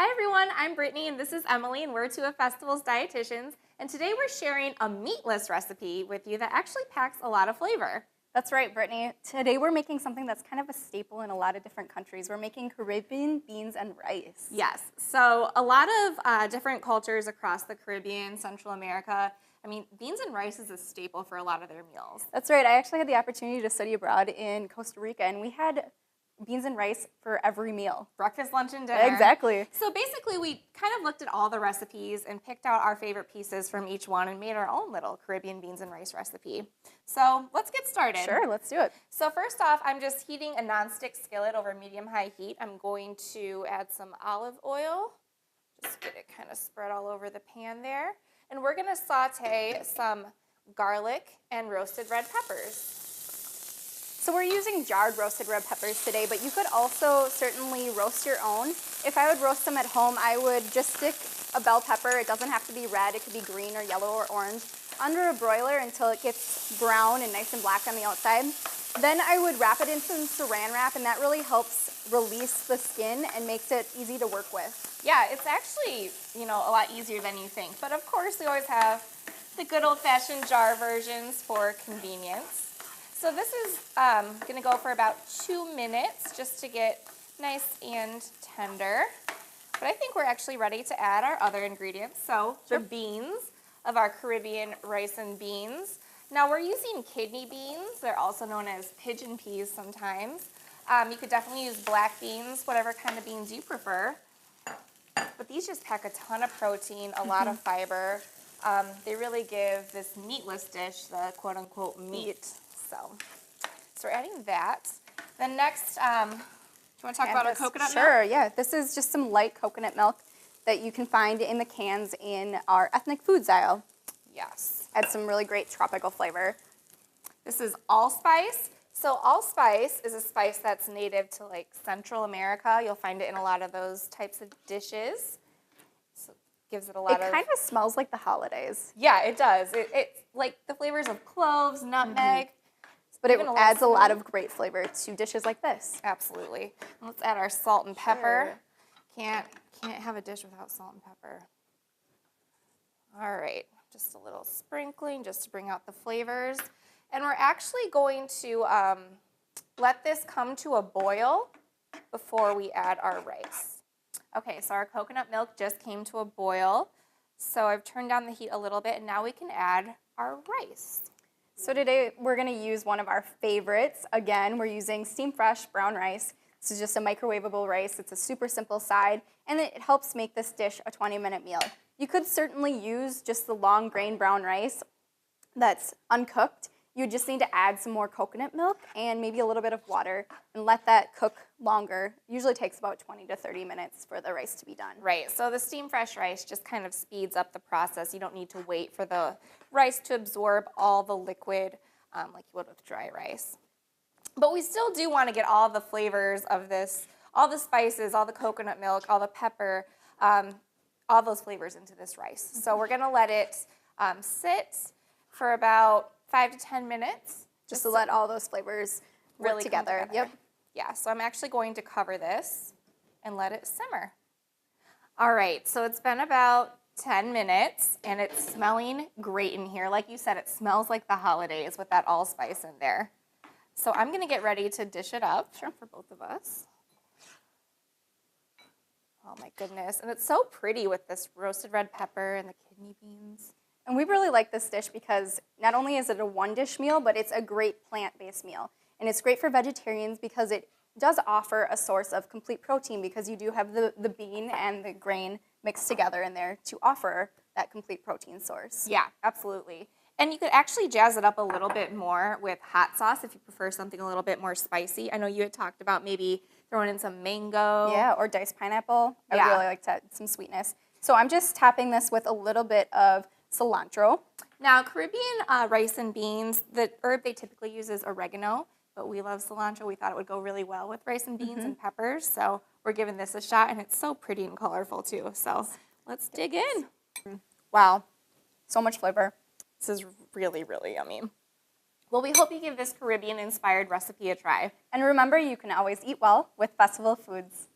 Hi everyone, I'm Brittany and this is Emily and we're two of Festival's dietitians, and today we're sharing a meatless recipe with you that actually packs a lot of flavor. That's right, Brittany. Today we're making something that's kind of a staple in a lot of different countries. We're making Caribbean beans and rice. Yes, so a lot of different cultures across the Caribbean, Central America, beans and rice is a staple for a lot of their meals. That's right. I actually had the opportunity to study abroad in Costa Rica, and we had beans and rice for every meal. Breakfast, lunch, and dinner. Exactly. So basically we kind of looked at all the recipes and picked out our favorite pieces from each one and made our own little Caribbean beans and rice recipe. So let's get started. Sure, let's do it. So first off, I'm just heating a nonstick skillet over medium-high heat. I'm going to add some olive oil. Just get it kind of spread all over the pan there. And we're going to saute some garlic and roasted red peppers. So we're using jarred roasted red peppers today, but you could also certainly roast your own. If I would roast them at home, I would just stick a bell pepper. It doesn't have to be red. It could be green or yellow or orange under a broiler until it gets brown and nice and black on the outside. Then I would wrap it in some saran wrap, and that really helps release the skin and makes it easy to work with. Yeah, it's actually, a lot easier than you think. But of course, we always have the good old-fashioned jar versions for convenience. So this is going to go for about 2 minutes just to get nice and tender. But I think we're actually ready to add our other ingredients. So the beans of our Caribbean rice and beans. Now we're using kidney beans. They're also known as pigeon peas sometimes. You could definitely use black beans, whatever kind of beans you prefer. But these just pack a ton of protein, a lot of fiber. They really give this meatless dish the quote-unquote meat. So we're adding that. Then next, do you want to talk about our coconut milk? Sure, yeah. This is just some light coconut milk that you can find in the cans in our ethnic foods aisle. Yes. Adds some really great tropical flavor. This is allspice. So allspice is a spice that's native to like Central America. You'll find it in a lot of those types of dishes. So it gives it a lot of... It kind of smells like the holidays. Yeah, it does. It's like the flavors of cloves, nutmeg. But it adds a lot of great flavor to dishes like this. Absolutely. Let's add our salt and pepper. Can't have a dish without salt and pepper. All right, just a little sprinkling just to bring out the flavors. And we're actually going to let this come to a boil before we add our rice. Okay, so our coconut milk just came to a boil. So I've turned down the heat a little bit, and now we can add our rice. So today we're going to use one of our favorites. Again, we're using Steam Fresh brown rice. This is just a microwavable rice. It's a super simple side, and it helps make this dish a 20-minute meal. You could certainly use just the long grain brown rice that's uncooked. You just need to add some more coconut milk and maybe a little bit of water and let that cook longer. Usually takes about 20 to 30 minutes for the rice to be done. Right, so the Steam Fresh rice just kind of speeds up the process. You don't need to wait for the rice to absorb all the liquid like you would with dry rice. But we still do want to get all the flavors of this, all the spices, all the coconut milk, all the pepper, all those flavors into this rice. So we're going to let it sit for about 5 to 10 minutes. Just to let all those flavors work really together. Yep. Yeah, so I'm actually going to cover this and let it simmer. All right, so it's been about 10 minutes, and it's smelling great in here. Like you said, it smells like the holidays with that allspice in there. So I'm going to get ready to dish it up for both of us. Oh my goodness, and it's so pretty with this roasted red pepper and the kidney beans. And we really like this dish because not only is it a one-dish meal, but it's a great plant-based meal. And it's great for vegetarians because it does offer a source of complete protein because you do have the bean and the grain mixed together in there to offer that complete protein source. Yeah, absolutely. And you could actually jazz it up a little bit more with hot sauce if you prefer something a little bit more spicy. I know you had talked about maybe throwing in some mango. Yeah, or diced pineapple. I would really like to add some sweetness. So I'm just topping this with a little bit of cilantro. Now, Caribbean rice and beans, the herb they typically use is oregano, but we love cilantro. We thought it would go really well with rice and beans and peppers, so we're giving this a shot, and it's so pretty and colorful too. So let's dig in. Wow, so much flavor. This is really, really yummy. Well, we hope you give this Caribbean-inspired recipe a try. And remember, you can always eat well with Festival Foods.